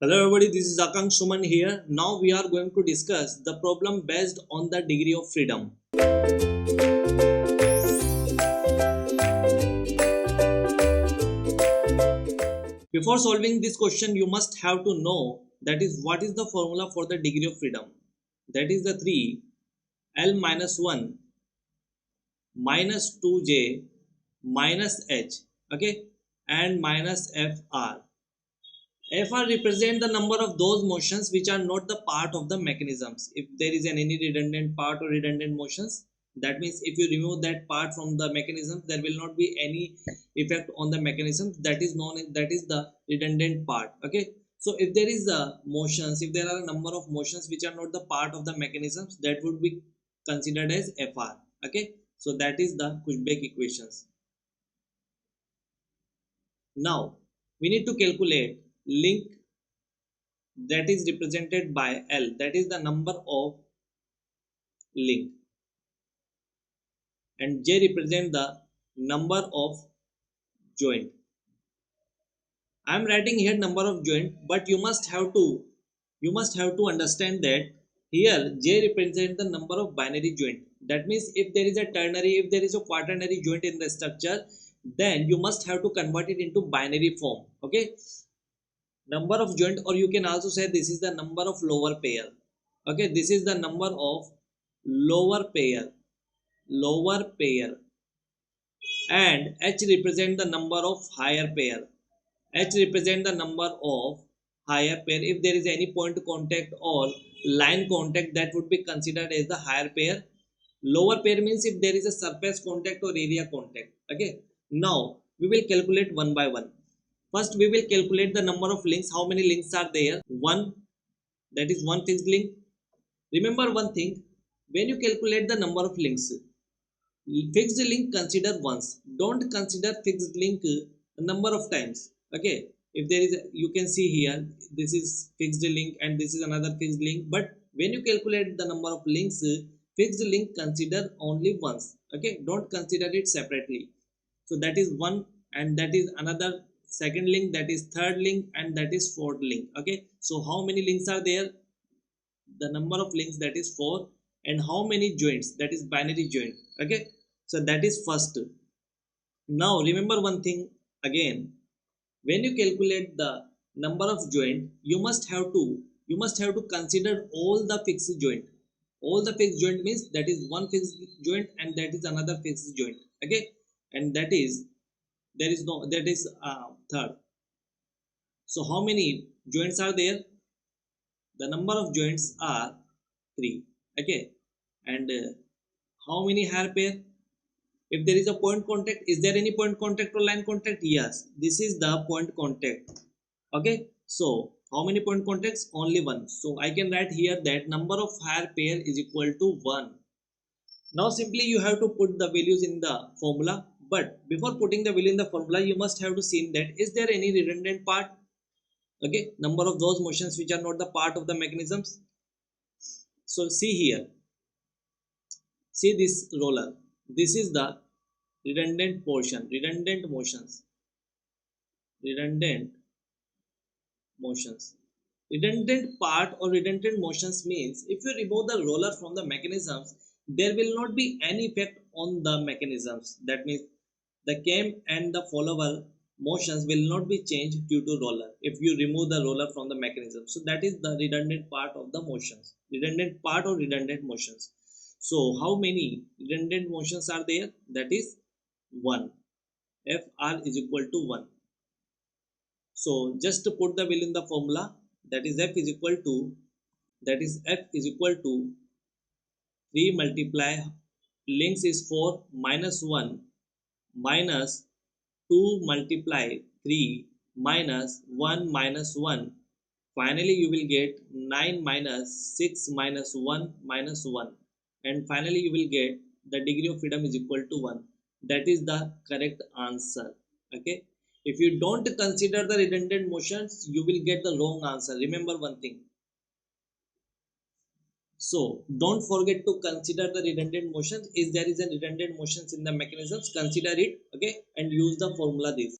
Hello everybody, this is Akang Suman here. Now we are going to discuss the problem based on the degree of freedom. Before solving this question, you must have to know that is what is the formula for the degree of freedom. That is the 3 L minus 1 minus 2J minus H, okay, and minus FR. FR represent the number of those motions which are not the part of the mechanisms. If there is any redundant part or redundant motions, that means if you remove that part from the mechanism, there will not be any effect on the mechanism. That is known as, that is the redundant part. Okay. So if there is a motions, if there are a number of motions which are not the part of the mechanisms, that would be considered as FR. Okay. So that is the Kushbek equations. Now we need to calculate link that is represented by L, that is the number of link, and J represent the number of joint. I am writing here number of joint, but you must have to understand that here J represent the number of binary joint. That means if there is a ternary, if there is a quaternary joint in the structure, then you must have to convert it into binary form. Okay, number of joint, or you can also say this is the number of lower pair. Okay, this is the number of lower pair, and H represent the number of higher pair. H represent the number of higher pair. If there is any point contact or line contact, that would be considered as the higher pair. Lower pair means if there is a surface contact or area contact. Okay, now we will calculate one by one. First we will calculate the number of links. How many links are there? One, that is one fixed link. Remember one thing, when you calculate the number of links, fixed link consider once, don't consider fixed link a number of times. Okay, if there is a, you can see here this is fixed link and this is another fixed link, but when you calculate the number of links, fixed link consider only once. Okay, don't consider it separately. So that is one, and that is another second link, that is third link, and that is fourth link. Okay, so how many links are there? The number of links, that is 4, and how many joints? That is binary joint. Okay, so that is first. Now remember one thing again, when you calculate the number of joint, you must have to consider all the fixed joint. All the fixed joint means that is one fixed joint and that is another fixed joint. Okay, and that is, there is no, that is third. So how many joints are there? The number of joints are 3. Okay, and how many hair pair? If there is a point contact, is there any point contact or line contact? Yes, this is the point contact. Okay, so how many point contacts? Only one. So I can write here that number of hair pair is equal to 1. Now simply you have to put the values in the formula, but before putting the value in the formula, you must have to see that is there any redundant part. Okay, number of those motions which are not the part of the mechanisms. So see here, see this roller, this is the redundant portion, redundant motions, redundant motions. Redundant part or redundant motions means if you remove the roller from the mechanisms, there will not be any effect on the mechanisms. That means the cam and the follower motions will not be changed due to roller if you remove the roller from the mechanism. So that is the redundant part of the motions, redundant part or redundant motions. So how many redundant motions are there? That is 1. Fr is equal to 1. So just to put the value in the formula, that is F is equal to, that is F is equal to 3 multiply links is 4 minus 1 minus 2 multiply 3 minus 1 minus 1. Finally you will get 9 minus 6 minus 1 minus 1, and finally you will get the degree of freedom is equal to 1. That is the correct answer. Okay, if you don't consider the redundant motions, you will get the wrong answer. Remember one thing. So don't forget to consider the redundant motions. If there is a redundant motions in the mechanisms, consider it. Okay, and use the formula this.